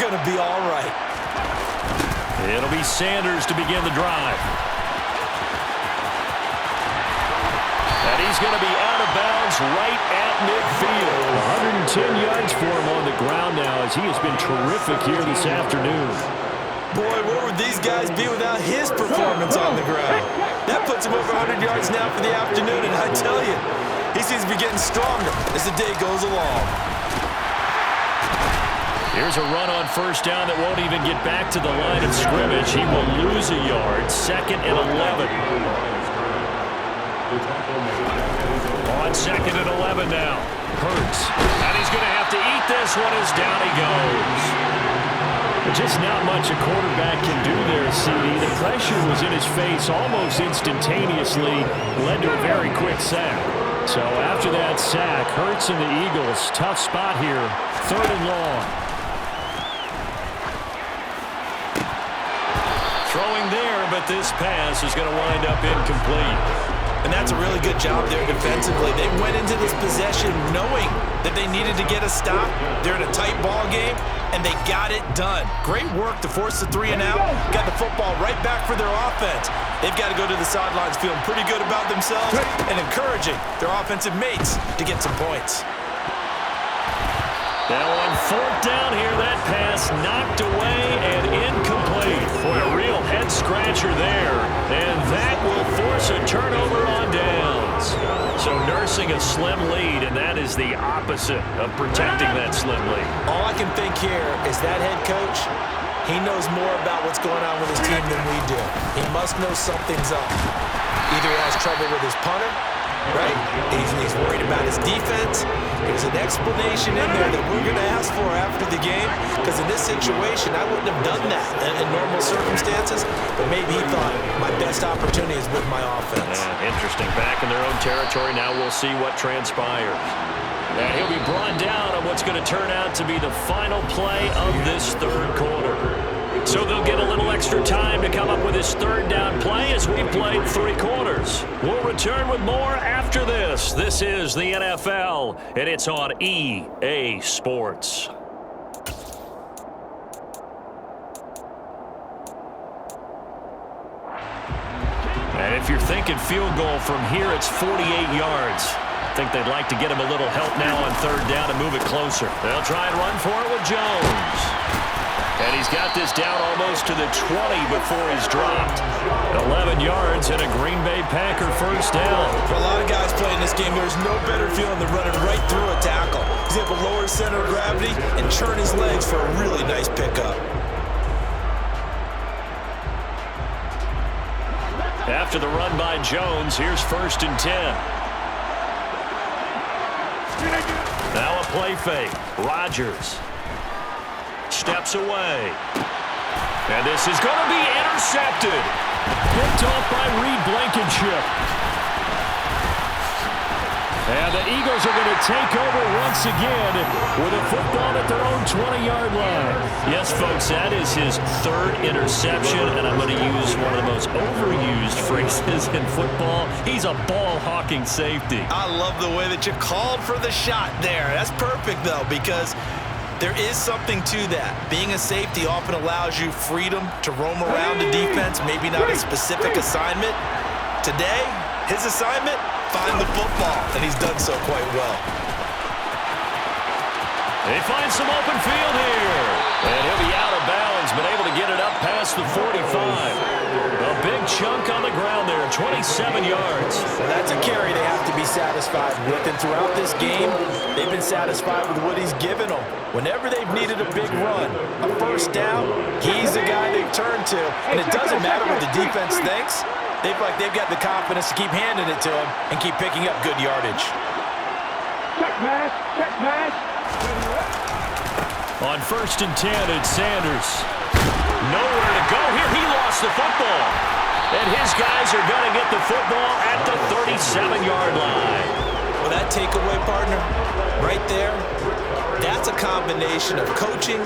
going to be all right. It'll be Sanders to begin the drive. And he's going to be out of bounds right at midfield. 110 yards for him on the ground now as he has been terrific here this afternoon. Boy, where would these guys be without his performance on the ground? That puts him over 100 yards now for the afternoon, and I tell you, he seems to be getting stronger as the day goes along. Here's a run on first down that won't even get back to the line of scrimmage. He will lose a yard. 2nd and 11. On 2nd and 11 now. Hurts. And he's going to have to eat this one as down he goes. Just not much a quarterback can do there, CD. The pressure was in his face almost instantaneously. Led to a very quick sack. So after that sack, Hurts and the Eagles, tough spot here. 3rd and long. Throwing there, but this pass is going to wind up incomplete. And that's a really good job there defensively. They went into this possession knowing that they needed to get a stop. They're in a tight ball game, and they got it done. Great work to force the 3 and out. Got the football right back for their offense. They've got to go to the sidelines feeling pretty good about themselves and encouraging their offensive mates to get some points. Now on 4th down here, that pass knocked away and incomplete. Boy, a real head-scratcher there. And that will force a turnover on downs. So nursing a slim lead, and that is the opposite of protecting that slim lead. All I can think here is that head coach, he knows more about what's going on with his team than we do. He must know something's up. Either he has trouble with his punter, right? He's worried about his defense. There's an explanation in there that we're going to ask for after the game, because in this situation, I wouldn't have done that in normal circumstances, but maybe he thought my best opportunity is with my offense. Interesting. Back in their own territory. Now we'll see what transpires. And he'll be brought down on what's going to turn out to be the final play of this 3rd quarter. So they'll get a little extra time to come up with his 3rd down play as we played 3 quarters. We'll return with more after this. This is the NFL, and it's on EA Sports. And if you're thinking field goal from here, it's 48 yards. I think they'd like to get him a little help now on 3rd down and move it closer. They'll try and run for it with Jones. And he's got this down almost to the 20 before he's dropped. 11 yards and a Green Bay Packer 1st down. For a lot of guys playing this game, there's no better feeling than running right through a tackle. He's able to lower his center of gravity and churn his legs for a really nice pickup. After the run by Jones, here's 1st and 10. Now a play fake. Rodgers steps away. And this is going to be intercepted. Picked off by Reed Blankenship. And the Eagles are going to take over once again with a football at their own 20-yard line. Yes, folks, that is his 3rd interception, and I'm going to use one of the most overused phrases in football. He's a ball-hawking safety. I love the way that you called for the shot there. That's perfect, though, because there is something to that. Being a safety often allows you freedom to roam around the defense, maybe not a specific assignment. Today, his assignment, find the football, and he's done so quite well. They find some open field here. And he'll be out of bounds, but able to get it up past the 45. A big chunk on the ground there, 27 yards. Well, that's a carry they have to be satisfied with. And throughout this game, they've been satisfied with what he's given them. Whenever they've needed a big run, a 1st down, he's the guy they've turned to. And it doesn't matter what the defense thinks. They've got the confidence to keep handing it to him and keep picking up good yardage. Check pass, check pass. On 1st and 10, it's Sanders. Nowhere to go here. He lost the football. And his guys are going to get the football at the 37-yard line. Well, that takeaway, partner, right there, that's a combination of coaching,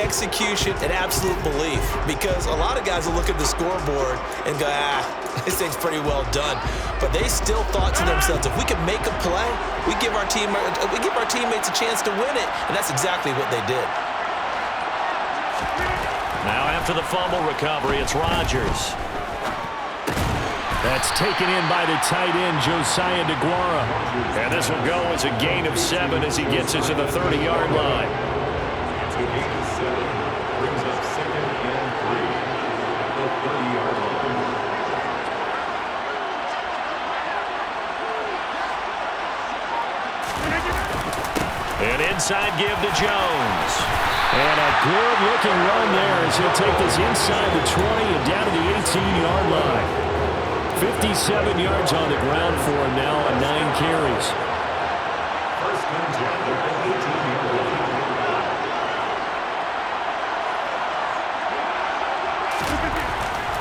execution, and absolute belief. Because a lot of guys will look at the scoreboard and go, this thing's pretty well done. But they still thought to themselves, if we can make a play, we give our teammates a chance to win it. And that's exactly what they did. Now after the fumble recovery, it's Rodgers. That's taken in by the tight end, Josiah DeGuara. And this will go as a gain of 7 as he gets us to the 30-yard line. Brings up 2nd and 3 at the 30-yard line. An inside give to Jones. And a good-looking run there as he'll take this inside the 20 and down to the 18-yard line. 57 yards on the ground for him now on 9 carries. First and 10 at the 18-yard line.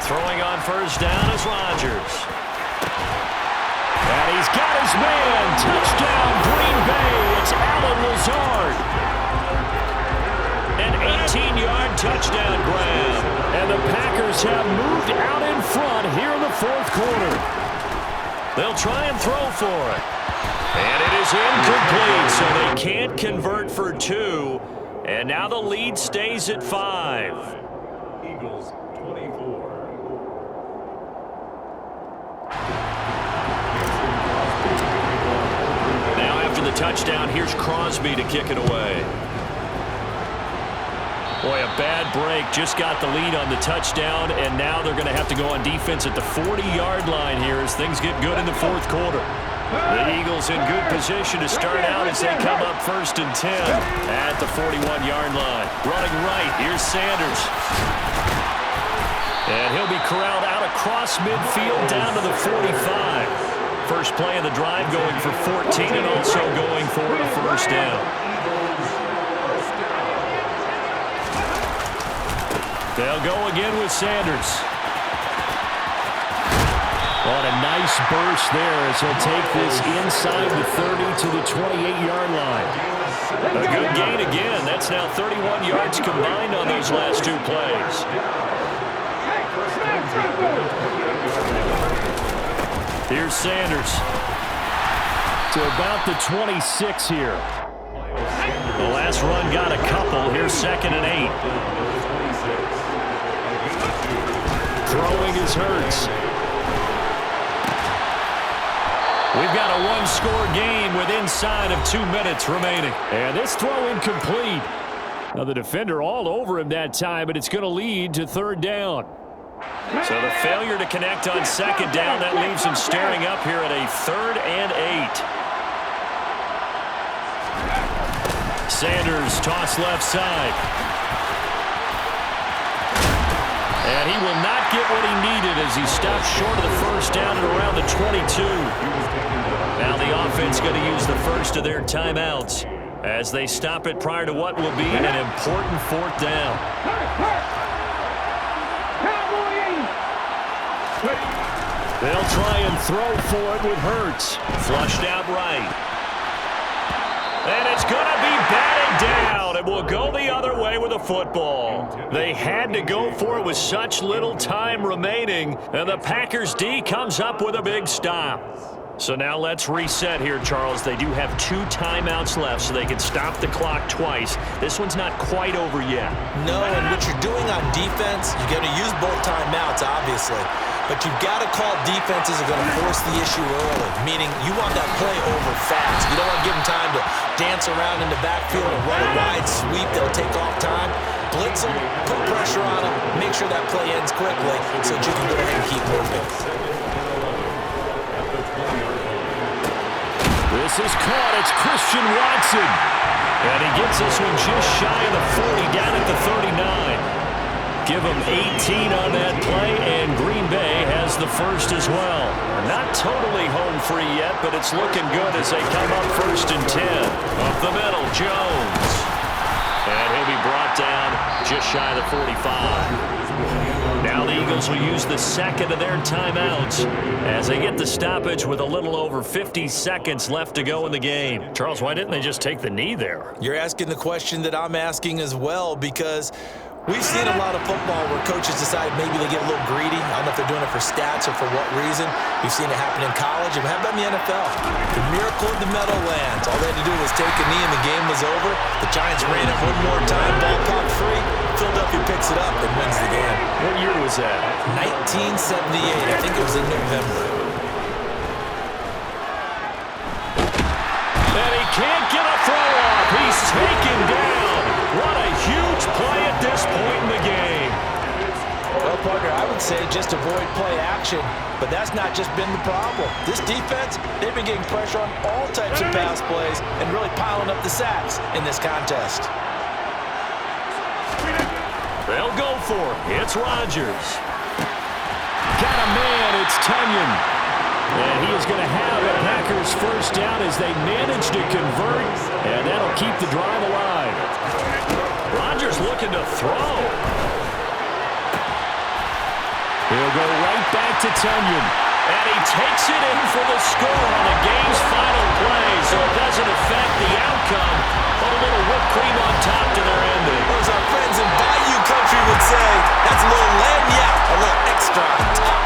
Throwing on first down is Rodgers. And he's got his man. Touchdown, Green Bay. It's Allen Lazard. An 18-yard touchdown grab. And the Packers have moved out in front here in the 4th quarter. They'll try and throw for it. And it is incomplete, so they can't convert for 2. And now the lead stays at 5. Eagles 24. Now after the touchdown, here's Crosby to kick it away. Boy, a bad break. Just got the lead on the touchdown, and now they're going to have to go on defense at the 40-yard line here as things get good in the 4th quarter. The Eagles in good position to start out as they come up 1st and 10 at the 41-yard line. Running right, here's Sanders. And he'll be corralled out across midfield down to the 45. First play of the drive going for 14 and also going for a first down. They'll go again with Sanders. On a nice burst there as he'll take this inside the 30 to the 28-yard line. A good gain again. That's now 31 yards combined on those last 2 plays. Here's Sanders to about the 26 here. The last run got a couple. Here's 2nd and 8. Throwing is Hurts. We've got a 1-score game with inside of 2 minutes remaining. And this throw incomplete. Now the defender all over him that time, but it's going to lead to 3rd down. So the failure to connect on 2nd down, that leaves him staring up here at a 3rd and 8. Sanders toss left side. And he will not get what he needed as he stops short of the first down at around the 22. Now the offense going to use the first of their timeouts as they stop it prior to what will be an important 4th down. They'll try and throw for it with Hurts. Flushed out right. And it's going to be batted down. It will go the other way with the football. They had to go for it with such little time remaining. And the Packers D comes up with a big stop. So now let's reset here, Charles. They do have 2 timeouts left, so they can stop the clock twice. This one's not quite over yet. No, and what you're doing on defense, you're going to use both timeouts, obviously. But you've got to call defenses are going to force the issue early, meaning you want that play over fast. You don't want to give them time to dance around in the backfield and run a wide sweep. They'll take off time. Blitz them, put pressure on them, make sure that play ends quickly so that you can go ahead and keep moving. This is caught. It's Christian Watson. And he gets this one just shy of the 40, down at the 39. Give them 18 on that play, and Green Bay has the first as well. Not totally home free yet, but it's looking good as they come up 1st and 10. Up the middle, Jones. And he'll be brought down just shy of the 45. Now the Eagles will use the 2nd of their timeouts as they get the stoppage with a little over 50 seconds left to go in the game. Charles, why didn't they just take the knee there? You're asking the question that I'm asking as well, because we've seen a lot of football where coaches decide maybe they get a little greedy. I don't know if they're doing it for stats or for what reason. We've seen it happen in college, and how about in the NFL? The miracle of the Meadowlands. All they had to do was take a knee, and the game was over. The Giants ran it one more time. Ball popped free. Philadelphia picks it up, and was that? 1978. I think it was in November. And he can't get a throw off. He's taken down. What a huge play at this point in the game. Well, partner, I would say just avoid play action, but that's not just been the problem. This defense, they've been getting pressure on all types of pass plays and really piling up the sacks in this contest. They'll go for it. It's Rodgers. Got a man. It's Tunyon. And he is going to have a Packers first down as they manage to convert, and that'll keep the drive alive. Rodgers looking to throw. He'll go right back to Tunyon. And he takes it in for the score on the game's final play, so it doesn't affect the outcome, but a little whipped cream on top to their ending. Or as our friends in Bayou Country would say, that's a little lagniappe, a little extra on top.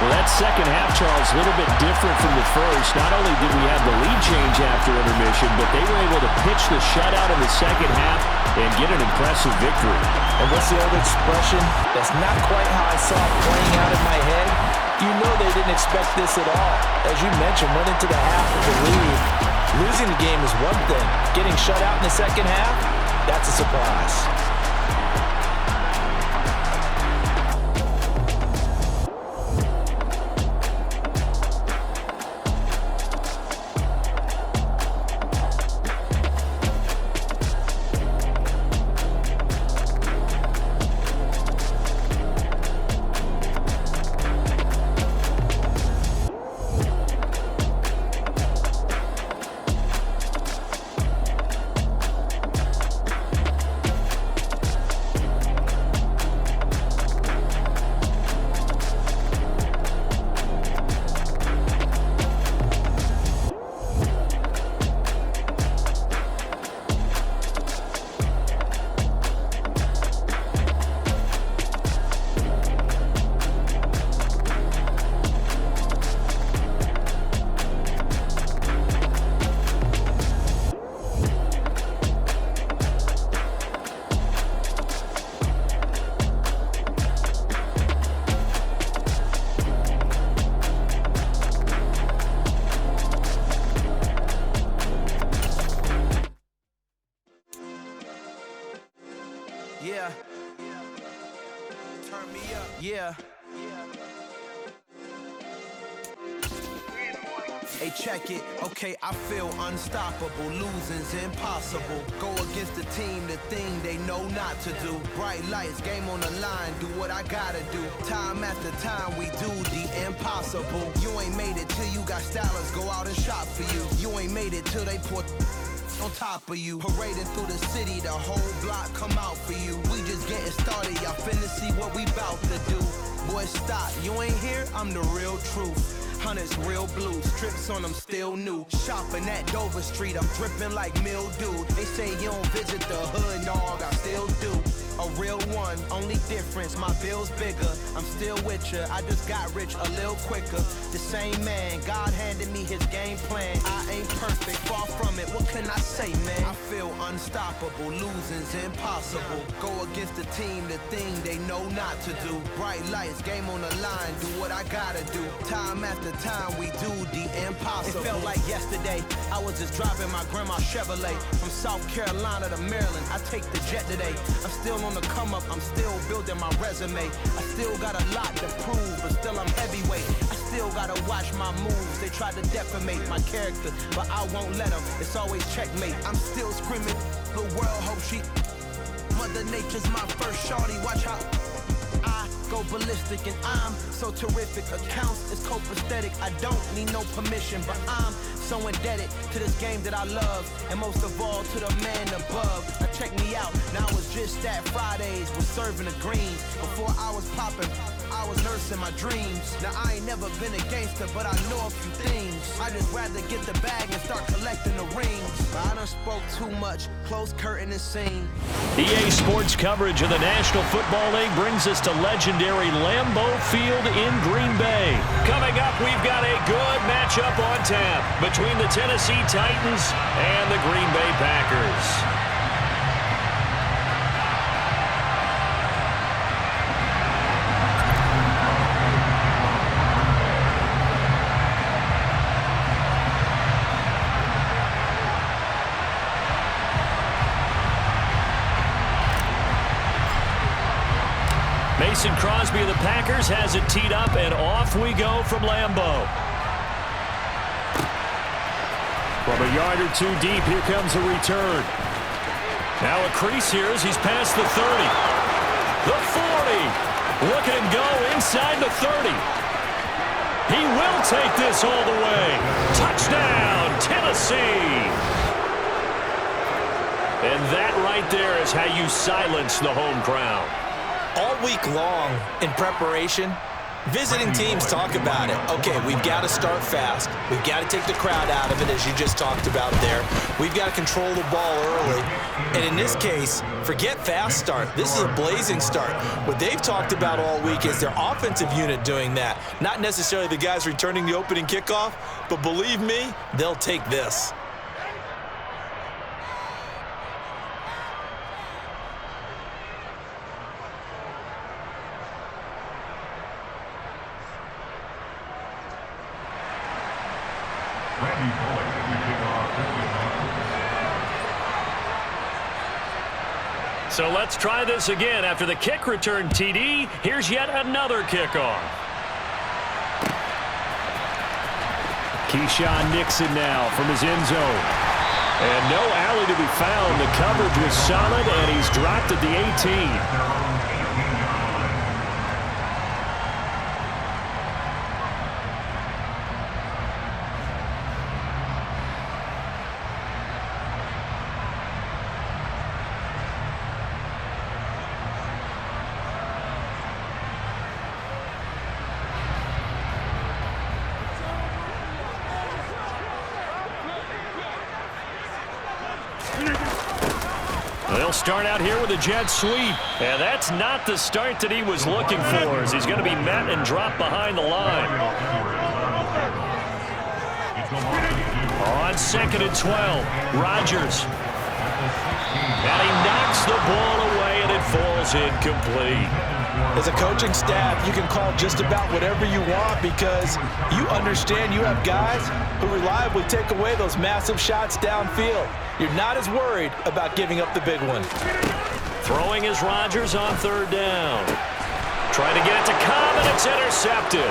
Well, that second half, Charles, a little bit different from the first. Not only did we have the lead change after intermission, but they were able to pitch the shutout in the second half and get an impressive victory. And what's the old expression? That's not quite how I saw it playing out in my head. You know they didn't expect this at all. As you mentioned, went into the half with the lead. Losing the game is one thing. Getting shut out in the second half, that's a surprise. Yeah. Turn me up. Yeah. Hey, check it. Okay, I feel unstoppable. Losing's impossible. Go against the team, the thing they know not to do. Bright lights, game on the line. Do what I gotta do. Time after time, we do the impossible. You ain't made it till you got stylers go out and shop for you. You ain't made it till they put on top of you. Parading through the city, the whole block come out for you. We just getting started, y'all finna see what we bout to do. Boy, stop, you ain't here, I'm the real truth. Hunters, real blue, strips on them still new. Shopping at Dover Street, I'm dripping like mildew. They say you don't visit the hood, dog, I still do. A real one, only difference, my bill's bigger. I'm still with ya, I just got rich a little quicker. The same man, God handed me his game plan. I ain't perfect, far from it, what can I say, man? I feel unstoppable, losing's impossible. Go against the team, the thing they know not to do. Bright lights, game on the line, do what I gotta do. Time after time, we do the impossible. It felt like yesterday, I was just driving my grandma's Chevrolet. From South Carolina to Maryland, I take the jet today. I'm still on the come up, I'm still building my resume. I still got a lot to prove, but still I'm heavyweight. I still gotta watch my moves. They try to defamate my character, but I won't let them. It's always checkmate. I'm still screaming, the world hope she. Mother Nature's my first shorty, watch how I go ballistic, and I'm so terrific. Accounts is copacetic. I don't need no permission, but I'm so indebted to this game that I love, and most of all to the man above. Now check me out, now it's just that Fridays was serving the greens. Before I was popping, I was nursing my dreams. Now I ain't never been a gangster, but I know a few things. I just rather get the bag and start collecting the rings. But I done spoke too much, close curtain and scene. EA Sports coverage of the National Football League brings us to legendary Lambeau Field in Green Bay. Coming up, we've got a good matchup on tap between the Tennessee Titans and the Green Bay Packers. Mason Crosby of the Packers has it teed up, and off we go from Lambeau. From a yard or two deep, here comes a return. Now a crease here as he's past the 30. The 40. Look at him go inside the 30. He will take this all the way. Touchdown, Tennessee. And that right there is how you silence the home crowd. All week long in preparation, visiting teams talk about it. Okay, we've got to start fast. We've got to take the crowd out of it, as you just talked about there. We've got to control the ball early. And in this case, forget fast start. This is a blazing start. What they've talked about all week is their offensive unit doing that. Not necessarily the guys returning the opening kickoff, but believe me, they'll take this. So let's try this again. After the kick return TD, here's yet another kickoff. Keyshawn Nixon now from his end zone. And no alley to be found. The coverage was solid, and he's dropped at the 18. They'll start out here with a jet sweep. And that's not the start that he was looking for, as he's going to be met and dropped behind the line. On 2nd and 12, Rodgers. And he knocks the ball away, and it falls incomplete. As a coaching staff, you can call just about whatever you want because you understand you have guys who reliably take away those massive shots downfield. You're not as worried about giving up the big one. Throwing is Rodgers on 3rd down. Trying to get it to Cobb, and it's intercepted.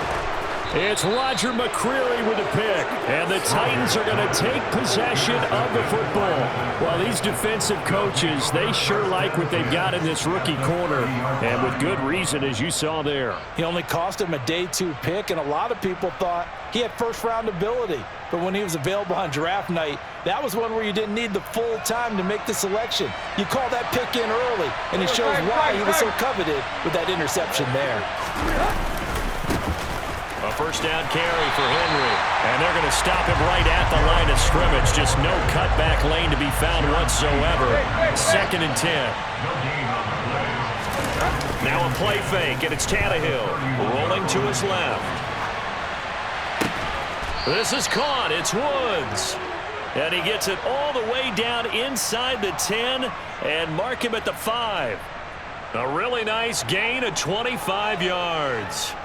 It's Roger McCreary with a pick, and the Titans are going to take possession of the football. Well, these defensive coaches, they sure like what they've got in this rookie corner, and with good reason, as you saw there. He only cost him a day 2 pick, and a lot of people thought he had first-round ability. But when he was available on draft night, that was one where you didn't need the full time to make the selection. You call that pick in early, and it shows why he was so coveted with that interception there. A first down carry for Henry. And they're going to stop him right at the line of scrimmage. Just no cutback lane to be found whatsoever. 2nd and 10. Now a play fake, and it's Tannehill rolling to his left. This is caught. It's Woods. And he gets it all the way down inside the 10 and mark him at the 5. A really nice gain of 25 yards.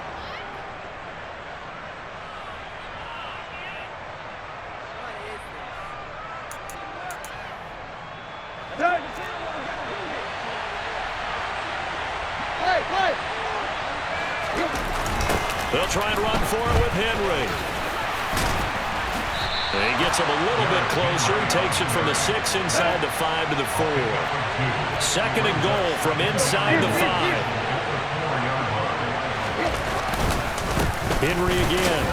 They'll try and run for it with Henry. And he gets him a little bit closer. He takes it from the 6 inside the 5 to the 4. 2nd and goal from inside the 5. Henry again.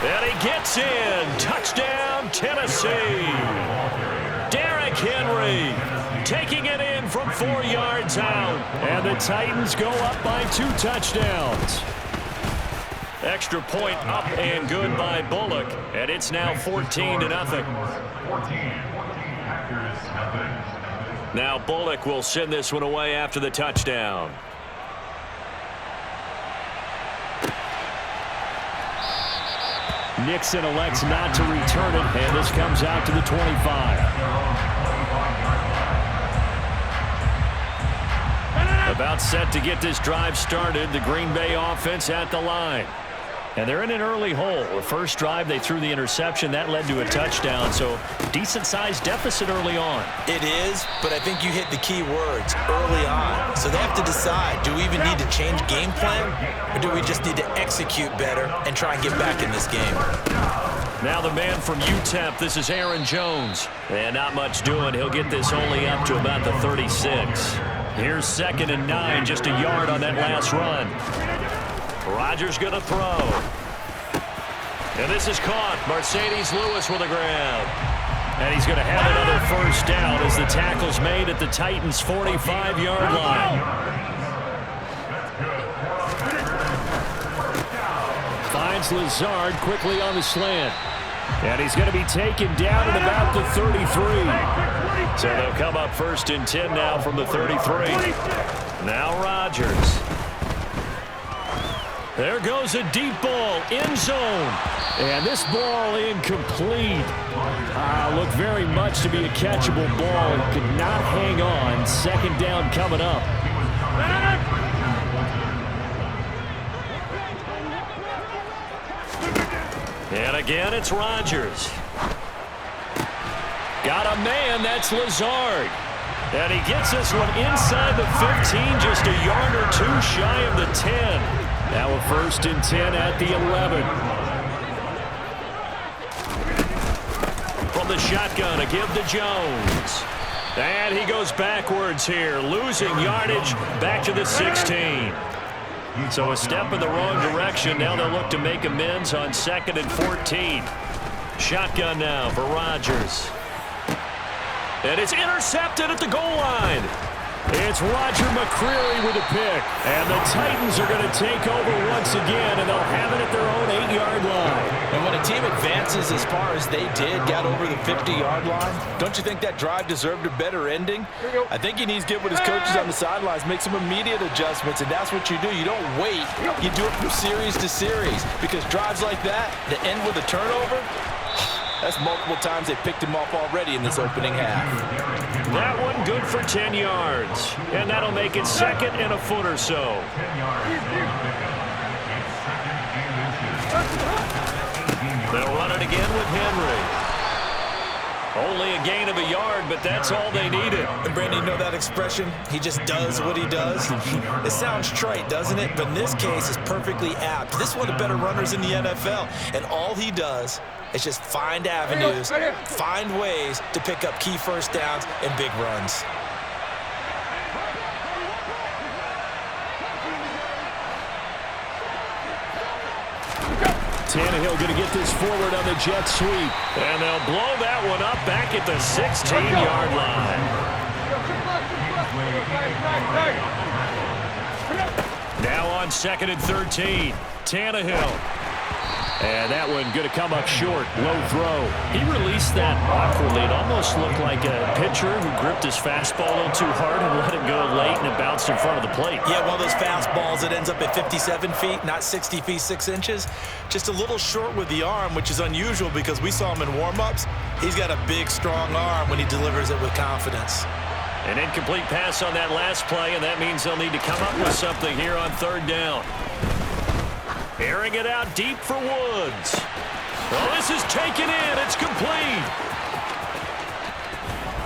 And he gets in. Touchdown, Tennessee. Derrick Henry taking it in from 4 yards out. And the Titans go up by 2 touchdowns. Extra point up and good by Bullock. And it's now 14-0. Now Bullock will send this one away after the touchdown. Nixon elects not to return it, and this comes out to the 25. About set to get this drive started. The Green Bay offense at the line. And they're in an early hole. The first drive, they threw the interception. That led to a touchdown. So decent-sized deficit early on. It is, but I think you hit the key words, early on. So they have to decide, do we even need to change game plan, or do we just need to execute better and try and get back in this game? Now the man from UTEP, this is Aaron Jones. And not much doing. He'll get this only up to about the 36. Here's 2nd and 9, just a yard on that last run. Rodgers going to throw. And this is caught. Mercedes Lewis with a grab. And he's going to have another first down as the tackle's made at the Titans' 45-yard line. Finds Lazard quickly on the slant. And he's going to be taken down at about the 33. So they'll come up 1st and 10 now from the 33. Now Rodgers. There goes a deep ball, end zone. And this ball incomplete. Looked very much to be a catchable ball. Could not hang on. 2nd down coming up. And again, it's Rodgers. Got a man, that's Lazard. And he gets this one inside the 15, just a yard or two shy of the 10. Now a 1st and 10 at the 11. From the shotgun, a give to Jones. And he goes backwards here, losing yardage back to the 16. So a step in the wrong direction. Now they'll look to make amends on 2nd and 14. Shotgun now for Rodgers. And it's intercepted at the goal line. It's Roger McCreary with a pick. And the Titans are going to take over once again, and they'll have it at their own 8-yard line. And when a team advances as far as they did, got over the 50-yard line, don't you think that drive deserved a better ending? I think he needs to get with his coaches on the sidelines, make some immediate adjustments, and that's what you do. You don't wait. You do it from series to series, because drives like that end with a turnover, that's multiple times they picked him off already in this opening half. That one good for 10 yards. And that'll make it 2nd and a foot or so. They'll run it again with Henry. Only a gain of a yard, but that's all they needed. And Brandon, you know that expression? He just does what he does. It sounds trite, doesn't it? But in this case, it's perfectly apt. This is one of the better runners in the NFL. And all he does is just find avenues, find ways to pick up key first downs and big runs. Tannehill going to get this forward on the jet sweep. And they'll blow that one up back at the 16-yard line. Now on 2nd and 13. Tannehill. And that one going to come up short. Low throw. He released that awkwardly. It almost looked like a pitcher who gripped his fastball a little too hard and let it go late, and it bounced in front of the plate. Yeah, one of those fastballs that ends up at 57 feet, not 60 feet, 6 inches. Just a little short with the arm, which is unusual because we saw him in warm-ups. He's got a big, strong arm when he delivers it with confidence. An incomplete pass on that last play, and that means they'll need to come up with something here on 3rd down. Airing it out deep for Woods. Well, this is taken in. It's complete.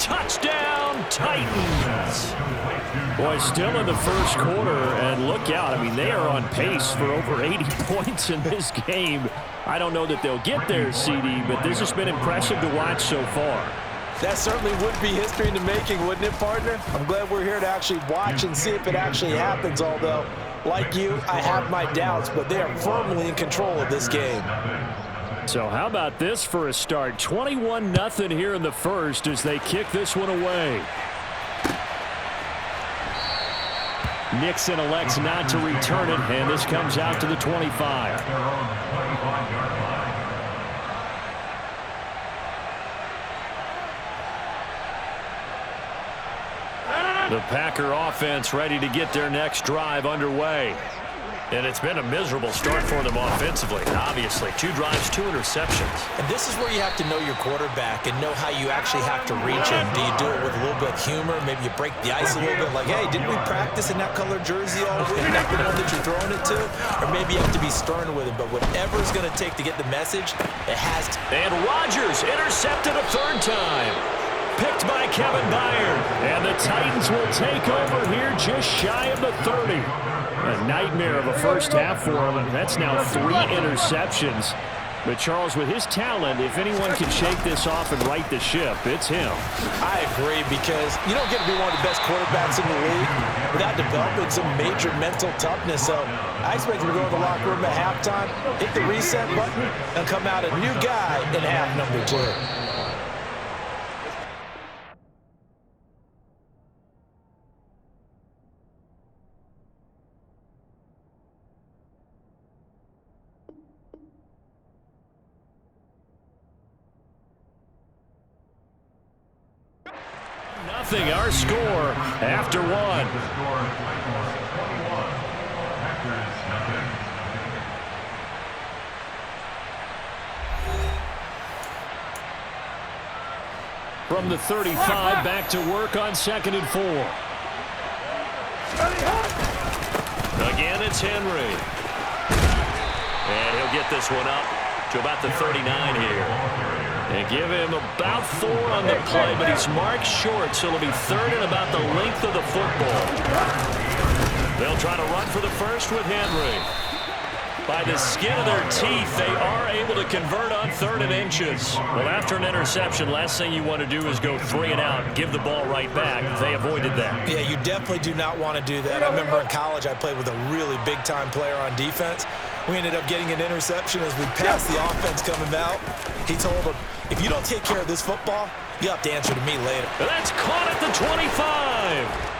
Touchdown, Titans. Boy, still in the first quarter, and look out. I mean, they are on pace for over 80 points in this game. I don't know that they'll get there, CD, but this has been impressive to watch so far. That certainly would be history in the making, wouldn't it, partner? I'm glad we're here to actually watch and see if it actually happens, although, like you, I have my doubts, but they are firmly in control of this game. So how about this for a start? 21-0 here in the first as they kick this one away. Nixon elects not to return it, and this comes out to the 25. The Packer offense ready to get their next drive underway. And it's been a miserable start for them offensively, obviously. 2 drives, 2 interceptions. And this is where you have to know your quarterback and know how you actually have to reach him. Do you do it with a little bit of humor? Maybe you break the ice a little bit, like, hey, didn't we practice in that color jersey all week? Not the one that you're throwing it to? Or maybe you have to be stern with him. But whatever it's going to take to get the message, it has to. And Rodgers intercepted a 3rd time. Picked by Kevin Byard. And the Titans will take over here just shy of the 30. A nightmare of a first half for him. That's now 3 interceptions. But, Charles, with his talent, if anyone can shake this off and right the ship, it's him. I agree, because you don't get to be one of the best quarterbacks in the league without developing some major mental toughness. So I expect him to go to the locker room at halftime, hit the reset button, and come out a new guy in half number 2. Our score after 1. From the 35, back to work on 2nd and 4. Again, it's Henry. And he'll get this one up to about the 39 here. And give him about 4 on the play, but he's marked short, so it'll be 3rd and about the length of the football. They'll try to run for the first with Henry. By the skin of their teeth, they are able to convert on 3rd and inches. Well, after an interception, last thing you want to do is go 3 and out and give the ball right back. They avoided that. Yeah, you definitely do not want to do that. I remember in college I played with a really big-time player on defense. We ended up getting an interception as we passed the offense coming out. He told him, if you don't take care of this football, you'll have to answer to me later. That's caught at the 25.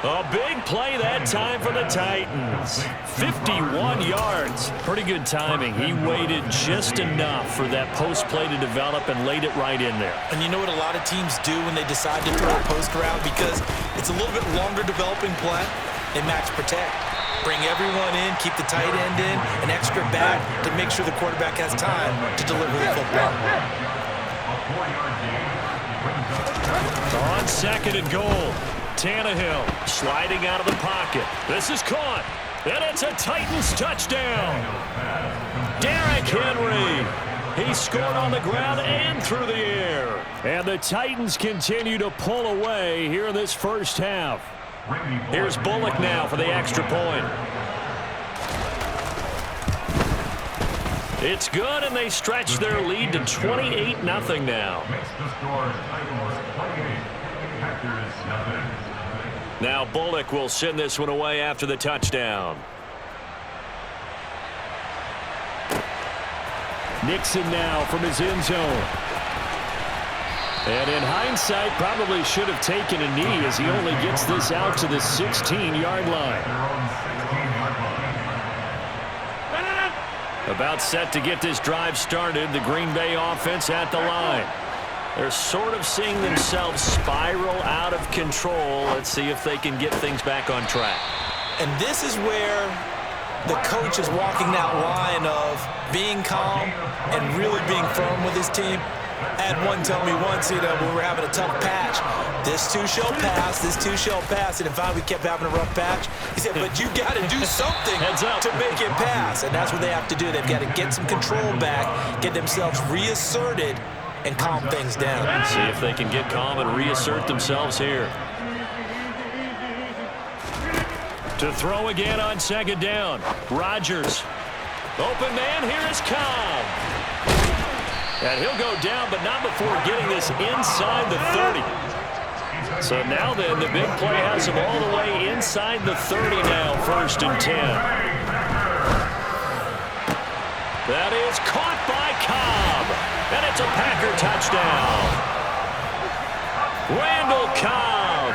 A big play that time for the Titans. 51 yards. Pretty good timing. He waited just enough for that post play to develop and laid it right in there. And you know what a lot of teams do when they decide to throw a post route? Because it's a little bit longer developing play. They max protect. Bring everyone in, keep the tight end in, an extra back to make sure the quarterback has time to deliver the football. On 2nd and goal, Tannehill sliding out of the pocket. This is caught, and it's a Titans touchdown. Derrick Henry. He scored on the ground and through the air. And the Titans continue to pull away here in this first half. Here's Bullock now for the extra point. It's good, and they stretch their lead to 28-0 now. Now Bullock will send this one away after the touchdown. Nixon now from his end zone. And in hindsight, probably should have taken a knee as he only gets this out to the 16-yard line. About set to get this drive started, the Green Bay offense at the line. They're sort of seeing themselves spiral out of control. Let's see if they can get things back on track. And this is where the coach is walking that line of being calm and really being firm with his team. I had one tell me once, when we were having a tough patch, this too shall pass, this too shall pass. And in fact, we kept having a rough patch. He said, but you got to do something to make it pass. And that's what they have to do. They've got to get some control back, get themselves reasserted, and calm things down. See if they can get calm and reassert themselves here. To throw again on 2nd down. Rodgers. Open man, here is Cobb. And he'll go down, but not before getting this inside the 30. So now then, the big play has him all the way inside the 30 now, 1st and 10. That is caught by Cobb. And it's a Packer touchdown. Randall Cobb,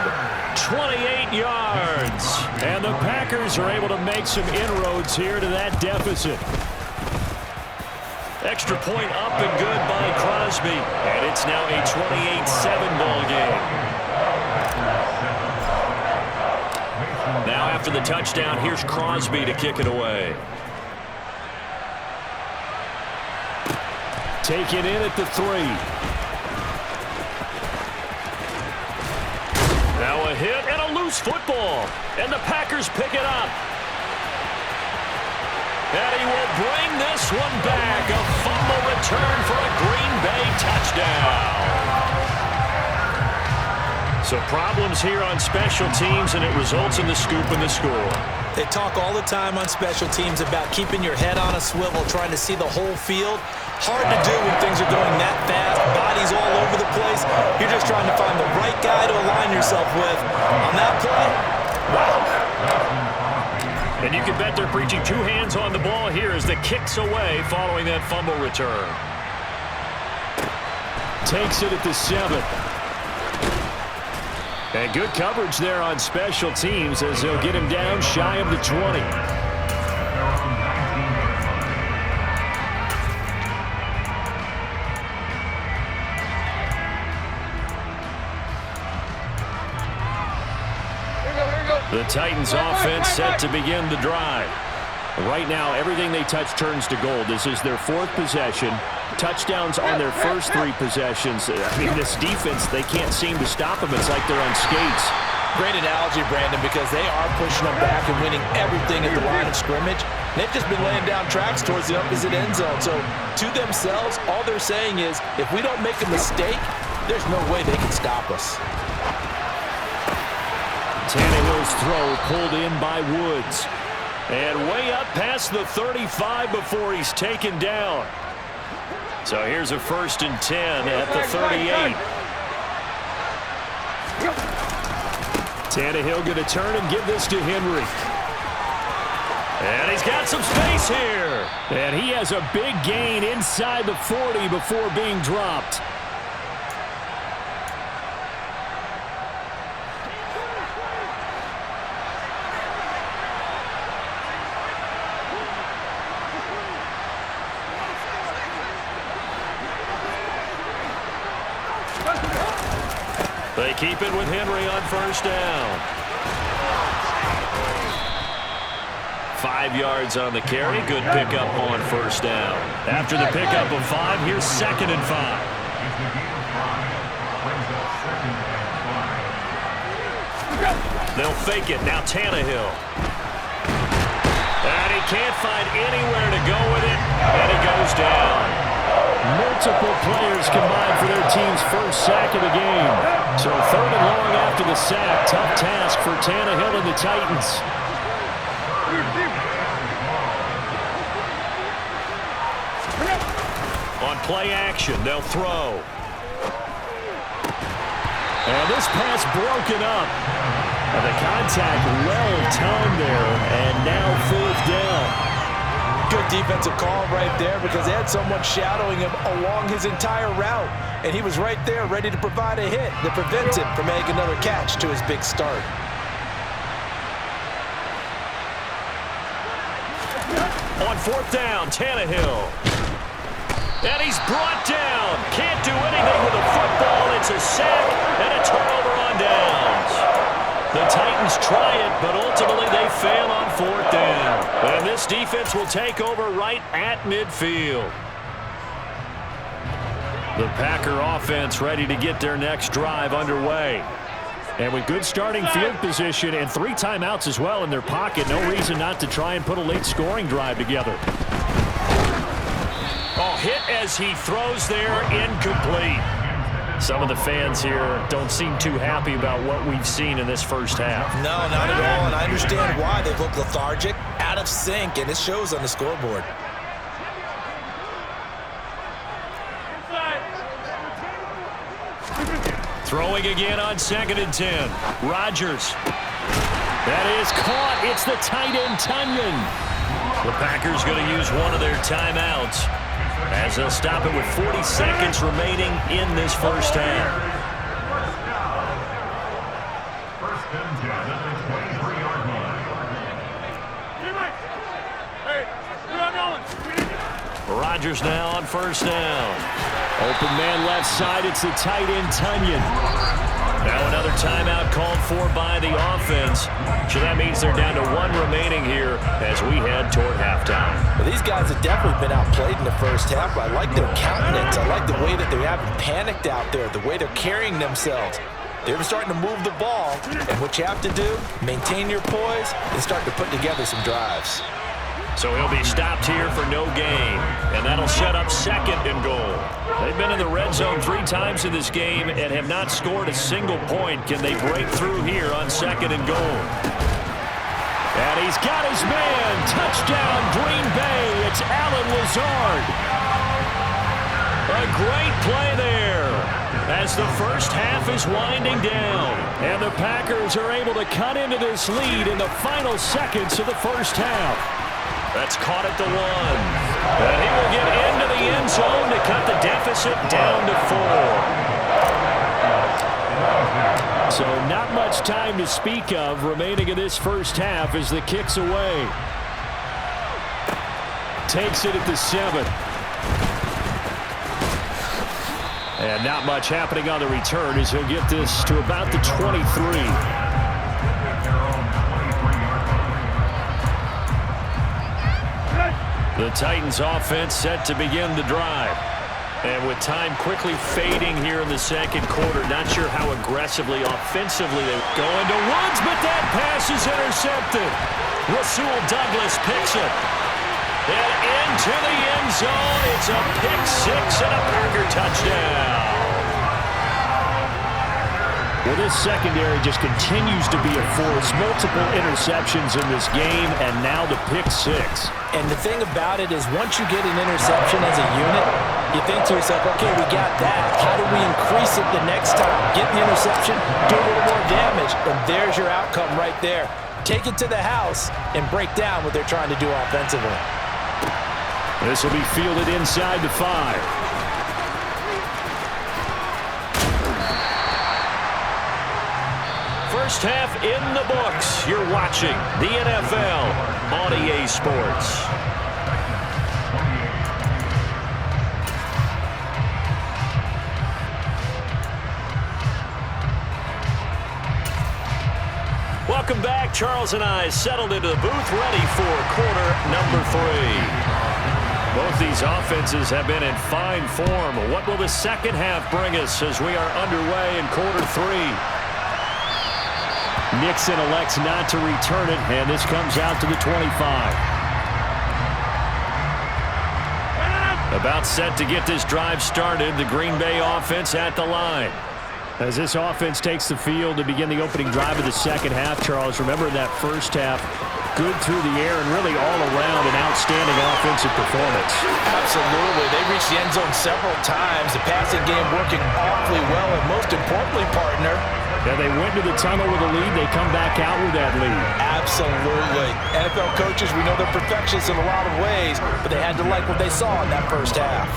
28 yards. And the Packers are able to make some inroads here to that deficit. Extra point up and good by Crosby. And it's now a 28-7 ball game. Now after the touchdown, here's Crosby to kick it away. Take it in at the 3. Now a hit and a loose football. And the Packers pick it up. And he will bring this one back. A fumble return for a Green Bay touchdown. So problems here on special teams, and it results in the scoop and the score. They talk all the time on special teams about keeping your head on a swivel, trying to see the whole field. Hard to do when things are going that fast, bodies all over the place. You're just trying to find the right guy to align yourself with. On that play, wow. And you can bet they're preaching 2 hands on the ball here as the kick's away following that fumble return. Takes it at the 7. And good coverage there on special teams as they'll get him down shy of the 20. The Titans offense set to begin the drive. Right now, everything they touch turns to gold. This is their 4th possession. Touchdowns on their first 3 possessions. I mean, this defense, they can't seem to stop them. It's like they're on skates. Great analogy, Brandon, because they are pushing them back and winning everything at the line of scrimmage. They've just been laying down tracks towards the opposite end zone. So, to themselves, all they're saying is, if we don't make a mistake, there's no way they can stop us. Tannehill's throw pulled in by Woods. And way up past the 35 before he's taken down. So here's a 1st and 10 at the 38. Tannehill going to turn and give this to Henry. And he's got some space here. And he has a big gain inside the 40 before being dropped. They keep it with Henry on 1st down. 5 yards on the carry. Good pickup on 1st down. After the pickup of 5, here's 2nd and 5. They'll fake it. Now Tannehill. And he can't find anywhere to go with it. And he goes down. Multiple players combined for their team's first sack of the game. So 3rd and long after the sack. Tough task for Tannehill and the Titans. On play action, they'll throw. And this pass broken up. And the contact well timed there. And now 4th down. Good defensive call right there because they had someone shadowing him along his entire route. And he was right there ready to provide a hit that prevents him from making another catch to his big start. On 4th down, Tannehill. And he's brought down. Can't do anything with a football. It's a sack and a turnover on downs. The Titans try it, but ultimately they fail on 4th down. And this defense will take over right at midfield. The Packer offense ready to get their next drive underway. And with good starting field position and 3 timeouts as well in their pocket, no reason not to try and put a late scoring drive together. Oh, hit as he throws there, incomplete. Some of the fans here don't seem too happy about what we've seen in this first half. No, not at all, and I understand why. They've looked lethargic, out of sync, and it shows on the scoreboard. Throwing again on 2nd and 10. Rodgers. That is caught. It's the tight end, Tunyon. The Packers going to use one of their timeouts as they'll stop it with 40 seconds remaining in this first half. Rodgers now on 1st down. Open man left side. It's the tight end, Tunyon. Now another timeout called for by the offense. So that means they're down to 1 remaining here as we head toward halftime. Well, these guys have definitely been outplayed in the first half, but I like their countenance. I like the way that they haven't panicked out there, the way they're carrying themselves. They're starting to move the ball, and what you have to do, maintain your poise and start to put together some drives. So he'll be stopped here for no gain, and that'll set up 2nd and goal. They've been in the red zone 3 times in this game and have not scored a single point. Can they break through here on 2nd and goal? And he's got his man. Touchdown, Green Bay. It's Allen Lazard. A great play there as the first half is winding down. And the Packers are able to cut into this lead in the final seconds of the first half. That's caught at the 1. And he will get into the end zone to cut the deficit down to 4. So not much time to speak of remaining in this first half as the kick's away. Takes it at the 7. And not much happening on the return as he'll get this to about the 23. The Titans offense set to begin the drive. And with time quickly fading here in the second quarter, not sure how aggressively, offensively they're going to Woods, but that pass is intercepted. Rasul Douglas picks it. And into the end zone, it's a pick 6 and a Packer touchdown. Well, this secondary just continues to be a force. Multiple interceptions in this game, and now the pick 6. And the thing about it is once you get an interception as a unit, you think to yourself, okay, we got that. How do we increase it the next time? Get the interception, do a little more damage, and there's your outcome right there. Take it to the house and break down what they're trying to do offensively. This will be fielded inside the 5. First half in the books. You're watching the NFL on EA Sports. Welcome back. Charles and I settled into the booth, ready for quarter number 3. Both these offenses have been in fine form. What will the second half bring us as we are underway in quarter 3? Nixon elects not to return it, and this comes out to the 25. About set to get this drive started, the Green Bay offense at the line. As this offense takes the field to begin the opening drive of the second half, Charles, remember in that first half, good through the air and really all around an outstanding offensive performance. Absolutely. They reached the end zone several times. The passing game working awfully well, and most importantly, partner, yeah, they went to the tunnel with a lead. They come back out with that lead. Absolutely. NFL coaches, we know they're perfectionists in a lot of ways, but they had to like what they saw in that first half.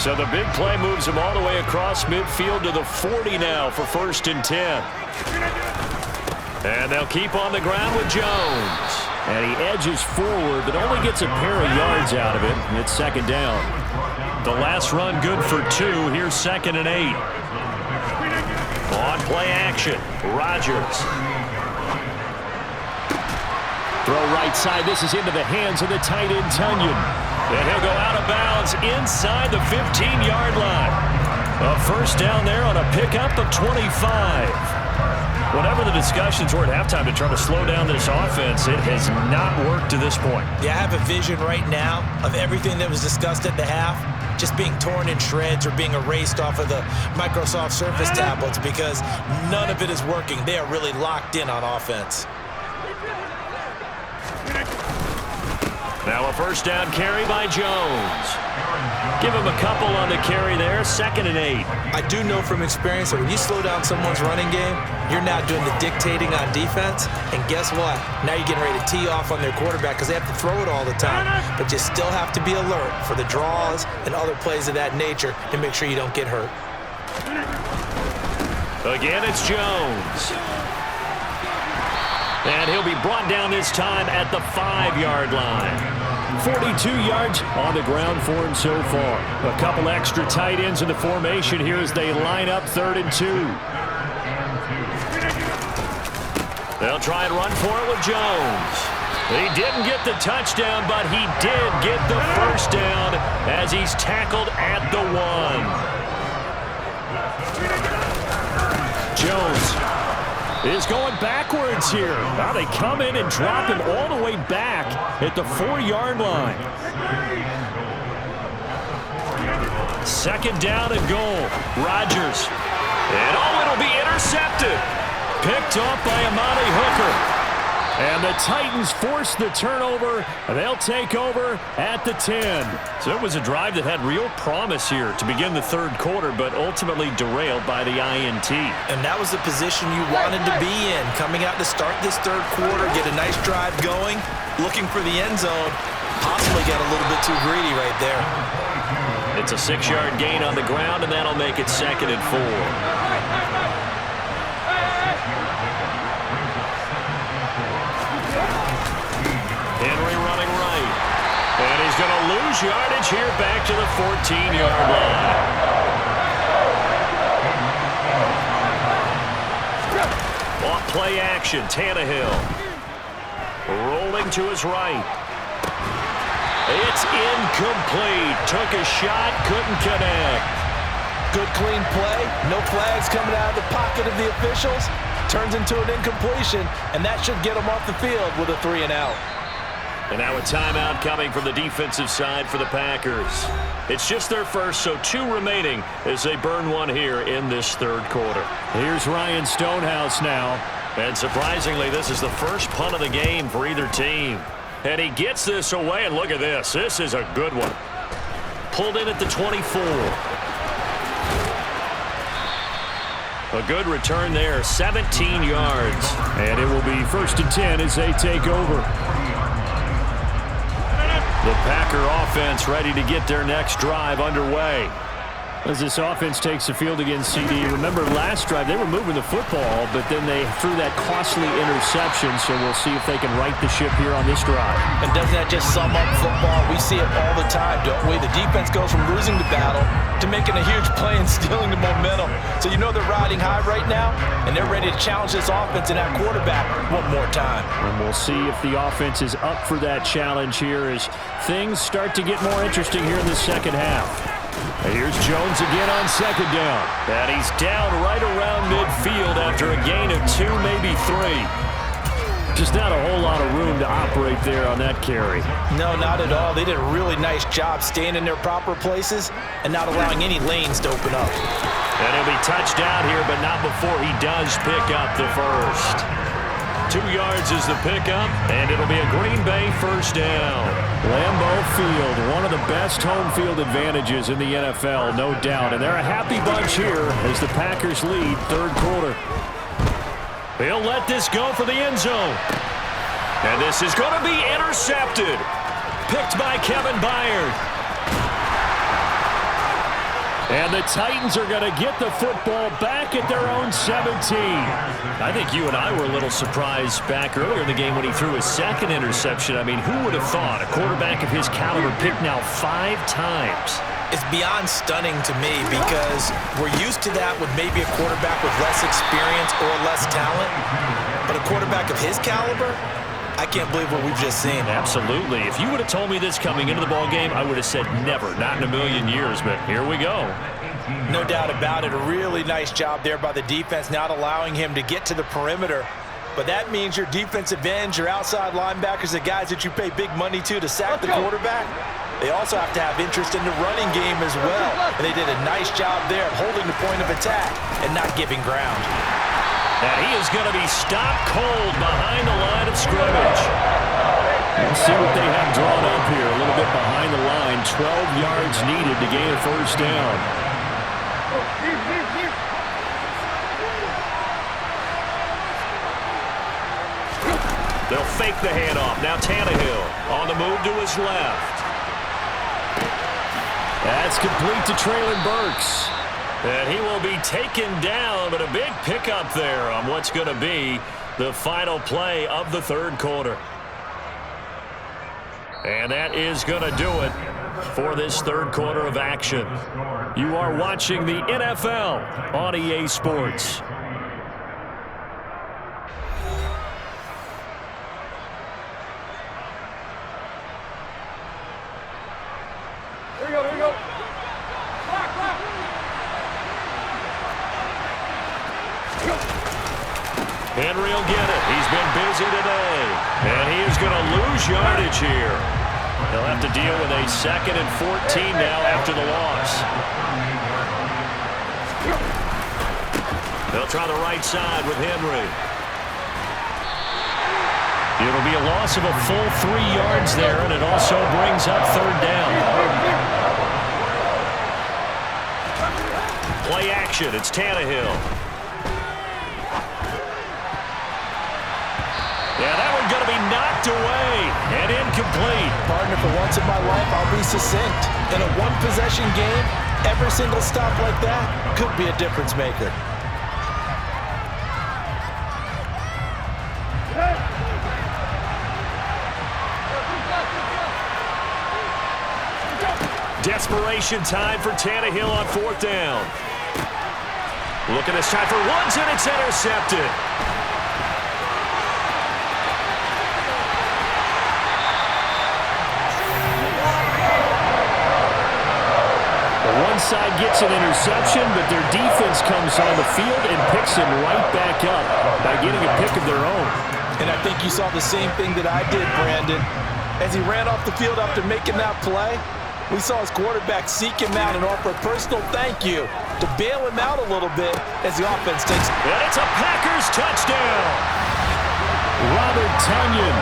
So the big play moves them all the way across midfield to the 40 now for 1st and 10. And they'll keep on the ground with Jones. And he edges forward, but only gets a pair of yards out of it. And it's 2nd down. The last run good for 2. Here's 2nd and 8. On play action, Rodgers. Throw right side. This is into the hands of the tight end, Tunyon. And he'll go out of bounds inside the 15-yard line. A first down there on a pickup of 25. Whatever the discussions were at halftime to try to slow down this offense, it has not worked to this point. Yeah, I have a vision right now of everything that was discussed at the half just being torn in shreds or being erased off of the Microsoft Surface tablets because none of it is working. They are really locked in on offense. Now a first down carry by Jones. Give him a couple on the carry there, 2nd and 8. I do know from experience that when you slow down someone's running game, you're now doing the dictating on defense. And guess what? Now you're getting ready to tee off on their quarterback because they have to throw it all the time. But you still have to be alert for the draws and other plays of that nature to make sure you don't get hurt. Again, it's Jones. And he'll be brought down this time at the 5-yard line. 42 yards on the ground for him so far. A couple extra tight ends in the formation here as they line up 3rd and 2. They'll try and run for it with Jones. He didn't get the touchdown, but he did get the first down as he's tackled at the 1. Jones is going backwards here. Now they come in and drop him all the way back at the 4-yard line. 2nd down and goal. Rodgers. And it'll be intercepted. Picked off by Amani Hooker. And the Titans force the turnover. They'll take over at the 10. So it was a drive that had real promise here to begin the 3rd quarter, but ultimately derailed by the INT. And that was the position you wanted to be in, coming out to start this 3rd quarter, get a nice drive going, looking for the end zone, possibly got a little bit too greedy right there. It's a 6-yard gain on the ground, and that'll make it 2nd and 4. Henry running right. And he's going to lose yardage here back to the 14-yard line. Off play action, Tannehill. Rolling to his right. It's incomplete. Took a shot, couldn't connect. Good clean play. No flags coming out of the pocket of the officials. Turns into an incompletion, and that should get them off the field with a 3 and out. And now a timeout coming from the defensive side for the Packers. It's just their first, so 2 remaining as they burn one here in this 3rd quarter. Here's Ryan Stonehouse now. And surprisingly, this is the first punt of the game for either team. And he gets this away, and look at this. This is a good one. Pulled in at the 24. A good return there, 17 yards. And it will be 1st and 10 as they take over. The Packer offense ready to get their next drive underway. As this offense takes the field against CD, remember last drive they were moving the football, but then they threw that costly interception, so we'll see if they can right the ship here on this drive. And doesn't that just sum up football? We see it all the time, don't we? The defense goes from losing the battle to making a huge play and stealing the momentum. So you know they're riding high right now, and they're ready to challenge this offense and that quarterback one more time. And we'll see if the offense is up for that challenge here as things start to get more interesting here in the 2nd half. Here's Jones again on 2nd down. And he's down right around midfield after a gain of 2, maybe 3. Just not a whole lot of room to operate there on that carry. No, not at all. They did a really nice job staying in their proper places and not allowing any lanes to open up. And he'll be touched down here, but not before he does pick up the first. 2 yards is the pickup, and it'll be a Green Bay 1st down. Lambeau Field, one of the best home field advantages in the NFL, no doubt. And they're a happy bunch here as the Packers lead 3rd quarter. He'll let this go for the end zone. And this is going to be intercepted. Picked by Kevin Byard. And the Titans are going to get the football back at their own 17. I think you and I were a little surprised back earlier in the game when he threw his 2nd interception. I mean, who would have thought a quarterback of his caliber picked now 5 times? It's beyond stunning to me because we're used to that with maybe a quarterback with less experience or less talent. But a quarterback of his caliber, I can't believe what we've just seen. Absolutely. If you would have told me this coming into the ball game, I would have said never, not in a million years, but here we go. No doubt about it. A really nice job there by the defense, not allowing him to get to the perimeter. But that means your defensive ends, your outside linebackers, the guys that you pay big money to sack the quarterback, they also have to have interest in the running game as well. And they did a nice job there of holding the point of attack and not giving ground. And he is going to be stopped cold behind the line of scrimmage. Let's see what they have drawn up here. A little bit behind the line. 12 yards needed to gain a 1st down. They'll fake the handoff. Now Tannehill on the move to his left. That's complete to Traylon Burks. And he will be taken down, but a big pickup there on what's going to be the final play of the 3rd quarter. And that is going to do it for this third quarter of action. You are watching the NFL on EA Sports. Here we go, here we go. Henry will get it. He's been busy today. And he is going to lose yardage here. He'll have to deal with a 2nd and 14 now after the loss. They'll try the right side with Henry. It'll be a loss of a full 3 yards there, and it also brings up 3rd down. Play action. It's Tannehill. Yeah, that one's going to be knocked away and incomplete. Partner, for once in my life, I'll be succinct. In a one-possession game, every single stop like that could be a difference maker. Desperation time for Tannehill on 4th down. Looking this time for Woods, and it's intercepted. One side gets an interception, but their defense comes on the field and picks him right back up by getting a pick of their own. And I think you saw the same thing that I did, Brandon. As he ran off the field after making that play, we saw his quarterback seek him out and offer a personal thank you to bail him out a little bit as the offense takes. And it's a Packers touchdown. Robert Tonyan,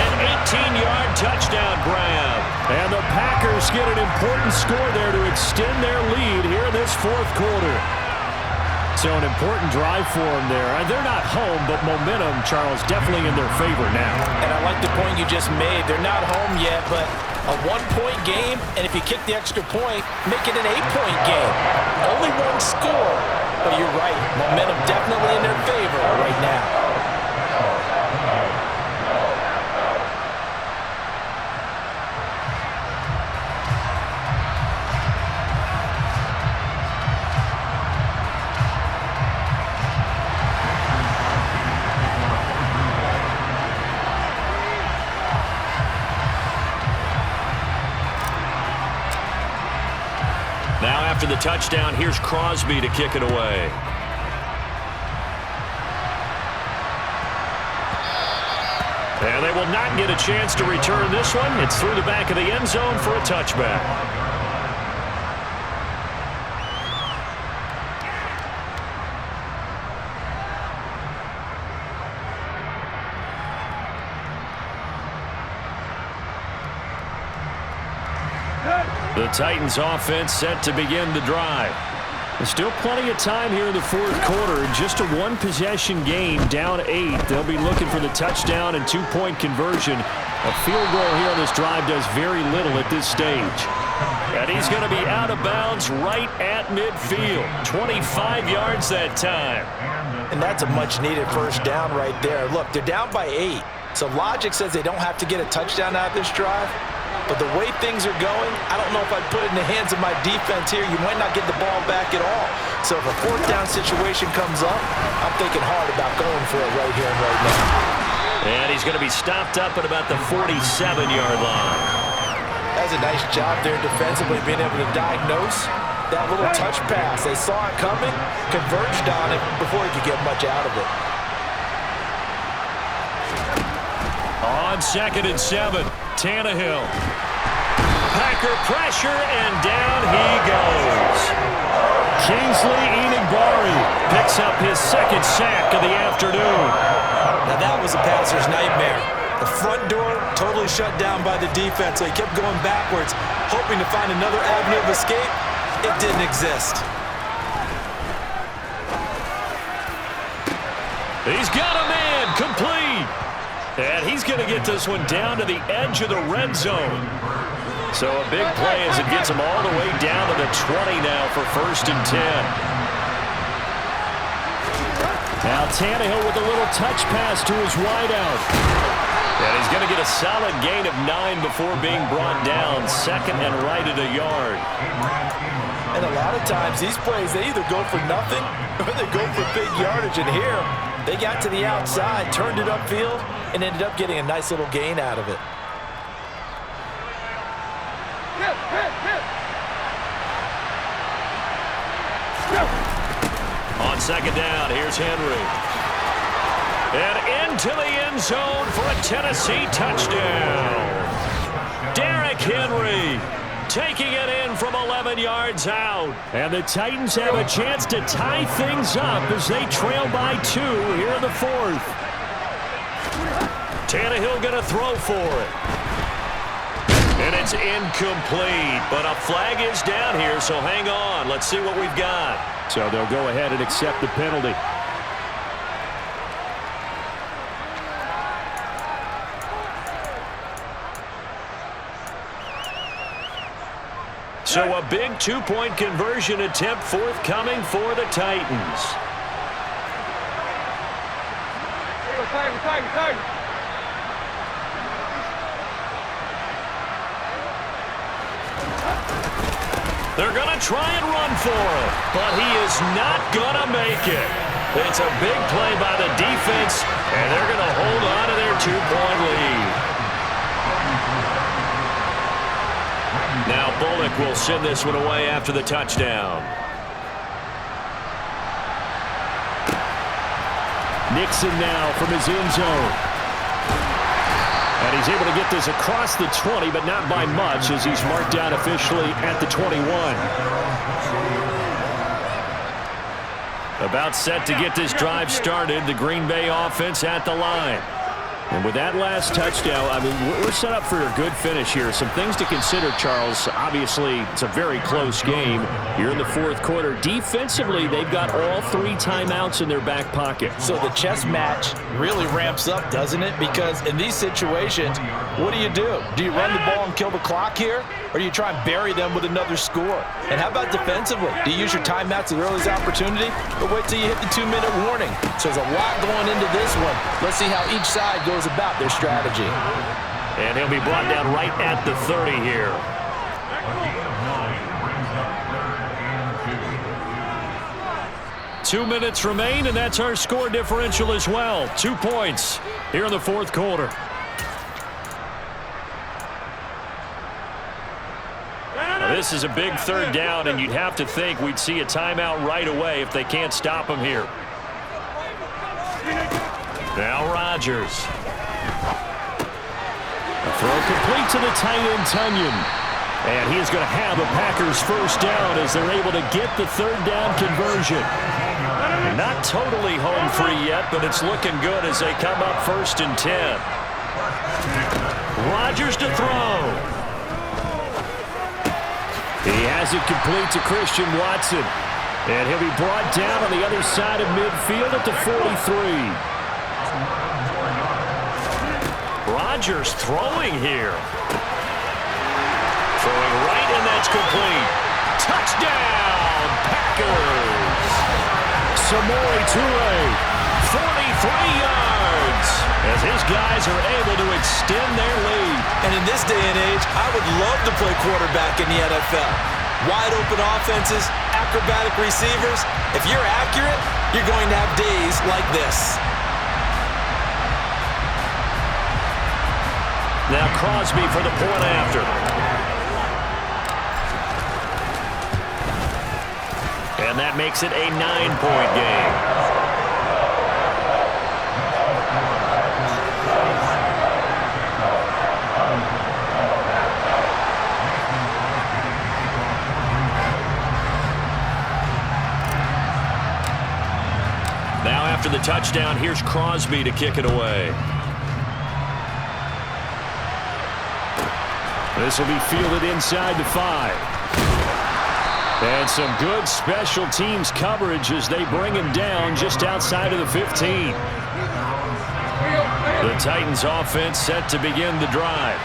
an 18-yard touchdown grab. And the Packers get an important score there to extend their lead here in this 4th quarter. So an important drive for them there. They're not home, but momentum, Charles, definitely in their favor now. And I like the point you just made. They're not home yet, but a 1-point game, and if you kick the extra point, make it an 8-point game. Only 1 score, but you're right. Momentum definitely in their favor right now. Now after the touchdown, here's Crosby to kick it away. And they will not get a chance to return this one. It's through the back of the end zone for a touchback. The Titans offense set to begin the drive. There's still plenty of time here in the 4th quarter. Just a 1-possession game, down 8. They'll be looking for the touchdown and 2-point conversion. A field goal here on this drive does very little at this stage. And he's going to be out of bounds right at midfield. 25 yards that time. And that's a much-needed 1st down right there. Look, they're down by 8. So logic says they don't have to get a touchdown out of this drive. But the way things are going, I don't know if I'd put it in the hands of my defense here. You might not get the ball back at all. So if a 4th down situation comes up, I'm thinking hard about going for it right here and right now. And he's going to be stopped up at about the 47-yard line. That's a nice job there defensively, being able to diagnose that little touch pass. They saw it coming, converged on it before he could get much out of it. On 2nd and 7, Tannehill. Packer pressure, and down he goes. Kingsley Enagbare picks up his 2nd sack of the afternoon. Now that was a passer's nightmare. The front door totally shut down by the defense, so he kept going backwards, hoping to find another avenue of escape. It didn't exist. He's got a man, complete. And he's going to get this one down to the edge of the red zone. So a big play as it gets him all the way down to the 20 now for 1st and 10. Now Tannehill with a little touch pass to his wideout. And he's going to get a solid gain of 9 before being brought down. Second and right at a yard. And a lot of times these plays, they either go for nothing or they go for big yardage. And here, they got to the outside, turned it upfield, and ended up getting a nice little gain out of it. On second down, here's Henry. And into the end zone for a Tennessee touchdown. Derrick Henry taking it in from 11 yards out. And the Titans have a chance to tie things up as they trail by 2 here in the 4th. Tannehill going to throw for it. And it's incomplete, but a flag is down here, so hang on. Let's see what we've got. So they'll go ahead and accept the penalty. So a big 2-point conversion attempt forthcoming for the Titans. They're going to try and run for it, but he is not going to make it. It's a big play by the defense, and they're going to hold on to their 2-point lead. Now Bullock will send this one away after the touchdown. Nixon now from his end zone. And he's able to get this across the 20, but not by much as he's marked down officially at the 21. About set to get this drive started, the Green Bay offense at the line. And with that last touchdown, I mean, we're set up for a good finish here. Some things to consider, Charles. Obviously, it's a very close game. You're in the 4th quarter. Defensively, they've got all 3 timeouts in their back pocket. So the chess match really ramps up, doesn't it? Because in these situations, what do? Do you run the ball and kill the clock here? Or do you try and bury them with another score? And how about defensively? Do you use your timeouts at the earliest opportunity? Or wait till you hit the 2-minute warning? So there's a lot going into this one. Let's see how each side goes about their strategy. And he'll be brought down right at the 30 here. Two minutes remain, and that's our score differential as well. 2 points here in the 4th quarter. Now, this is a big 3rd down, and you'd have to think we'd see a timeout right away if they can't stop him here. Now Rodgers. A throw complete to the tight end, Tunyon. And he is going to have a Packers first down as they're able to get the 3rd down conversion. Not totally home free yet, but it's looking good as they come up 1st and 10. Rodgers to throw. He has it complete to Christian Watson. And he'll be brought down on the other side of midfield at the 43. Rodgers throwing here. Throwing right, and that's complete. Touchdown, Packers. Samori Toure, 43 yards. As his guys are able to extend their lead. And in this day and age, I would love to play quarterback in the NFL. Wide open offenses, acrobatic receivers. If you're accurate, you're going to have days like this. Now Crosby for the point after. And that makes it a 9-point game. Now after the touchdown, here's Crosby to kick it away. This will be fielded inside the 5. And some good special teams coverage as they bring him down just outside of the 15. The Titans offense set to begin the drive.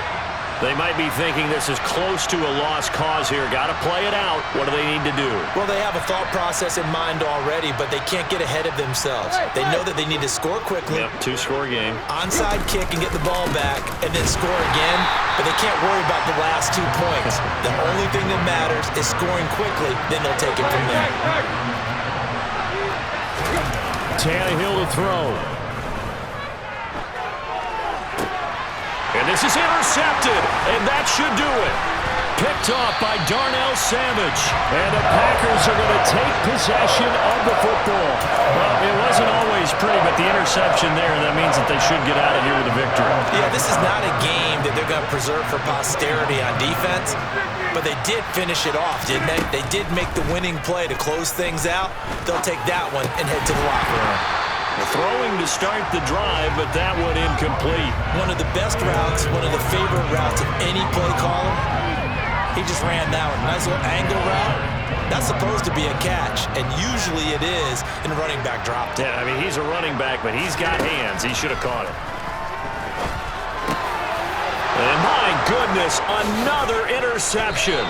They might be thinking this is close to a lost cause here. Got to play it out. What do they need to do? Well, they have a thought process in mind already, but they can't get ahead of themselves. They know that they need to score quickly. Yep, two-score game. Onside kick and get the ball back, and then score again, but they can't worry about the last 2 points. The only thing that matters is scoring quickly, then they'll take it from there. Tannehill to throw. And this is intercepted, and that should do it. Picked off by Darnell Savage. And the Packers are going to take possession of the football. Well, it wasn't always pretty, but the interception there, that means that they should get out of here with a victory. Yeah, this is not a game that they're going to preserve for posterity on defense, but they did finish it off, didn't they? They did make the winning play to close things out. They'll take that one and head to the locker room. Throwing to start the drive, but that one incomplete. One of the best routes, one of the favorite routes of any play caller. He just ran that one. Nice little angle route. That's supposed to be a catch, and usually it is, and running back dropped it. Yeah, I mean, he's a running back, but he's got hands. He should have caught it. And my goodness, another interception.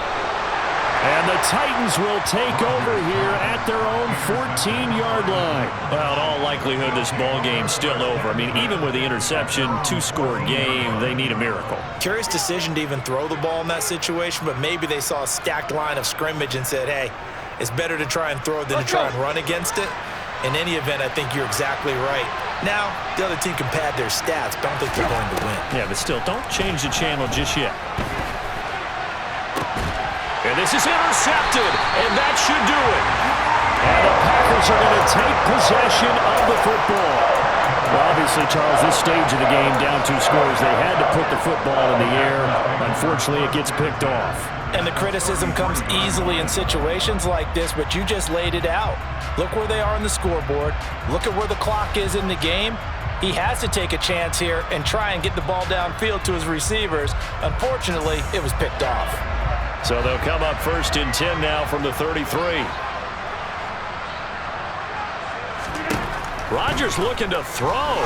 And the Titans will take over here at their own 14-yard line. Well, in all likelihood, this ball game's still over. I mean, even with the interception, two-score game, they need a miracle. Curious decision to even throw the ball in that situation, but maybe they saw a stacked line of scrimmage and said, hey, it's better to try and throw than to try and run against it. In any event, I think you're exactly right. Now, the other team can pad their stats, but I don't think they're going to win. Yeah, but still, don't change the channel just yet. And this is intercepted, and that should do it. And the Packers are going to take possession of the football. Well, obviously, Charles, this stage of the game, down 2 scores, they had to put the football in the air. Unfortunately, it gets picked off. And the criticism comes easily in situations like this, but you just laid it out. Look where they are on the scoreboard. Look at where the clock is in the game. He has to take a chance here and try and get the ball downfield to his receivers. Unfortunately, it was picked off. So they'll come up 1st and 10 now from the 33. Rodgers looking to throw.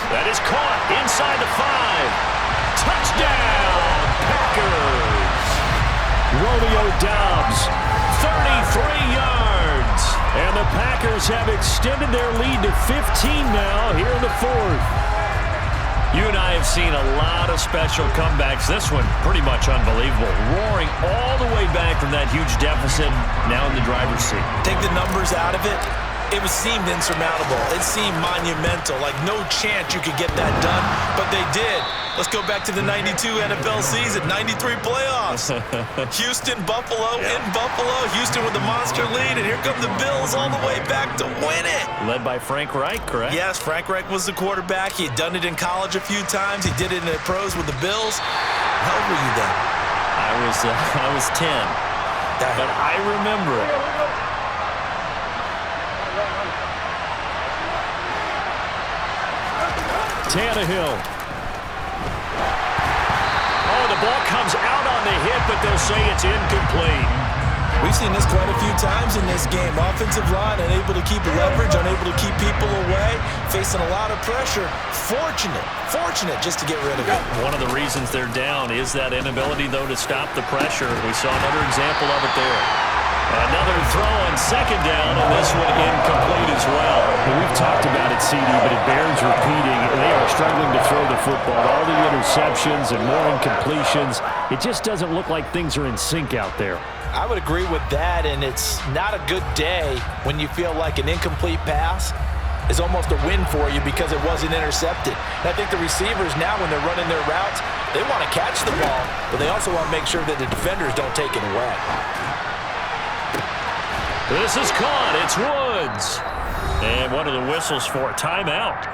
That is caught inside the 5. Touchdown, Packers. Romeo Doubs, 33 yards. and the Packers have extended their lead to 15 now here in the 4th. You and I have seen a lot of special comebacks. This one, pretty much unbelievable. Roaring all the way back from that huge deficit, now in the driver's seat. Take the numbers out of it. It seemed insurmountable. It seemed monumental, like no chance you could get that done, but they did. Let's go back to the 92 NFL season, 93 playoffs. Houston, Buffalo, in Buffalo. Houston with the monster lead, and here come the Bills all the way back to win it. Led by Frank Reich, correct? Yes, Frank Reich was the quarterback. He had done it in college a few times. He did it in the pros with the Bills. How old were you then? I was 10, but I remember it. Tannehill. Oh, the ball comes out on the hit, but they'll say it's incomplete. We've seen this quite a few times in this game. Offensive line unable to keep leverage, unable to keep people away, facing a lot of pressure. Fortunate just to get rid of it. One of the reasons they're down is that inability, though, to stop the pressure. We saw another example of it there. Another throw on 2nd down, and this one incomplete as well. We've talked about it, CD, but it bears repeating. They are struggling to throw the football. All the interceptions and more incompletions. It just doesn't look like things are in sync out there. I would agree with that, and it's not a good day when you feel like an incomplete pass is almost a win for you because it wasn't intercepted. And I think the receivers now, when they're running their routes, they want to catch the ball, but they also want to make sure that the defenders don't take it away. This is caught. It's Woods. And one of the whistles for a timeout.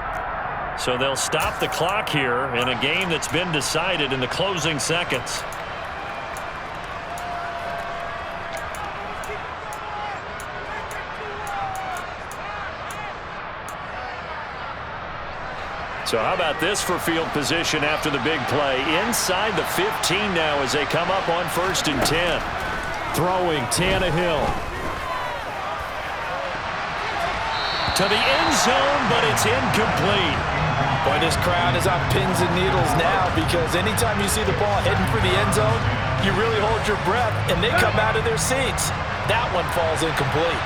So they'll stop the clock here in a game that's been decided in the closing seconds. So how about this for field position after the big play? Inside the 15 now as they come up on 1st and 10. Throwing Tannehill. To the end zone, but it's incomplete. Boy, this crowd is on pins and needles now because anytime you see the ball heading for the end zone, you really hold your breath, and they come out of their seats. That one falls incomplete.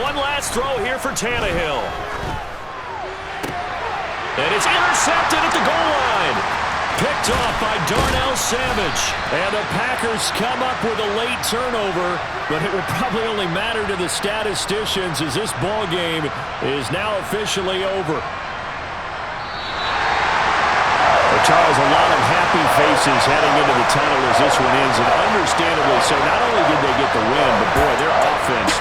One last throw here for Tannehill. And it's intercepted at the goal line. Picked off by Darnell Savage. And the Packers come up with a late turnover, but it will probably only matter to the statisticians as this ball game is now officially over. Well, Charles, a lot of happy faces heading into the tunnel as this one ends, and understandably so. Not only did they get the win, but boy, their offense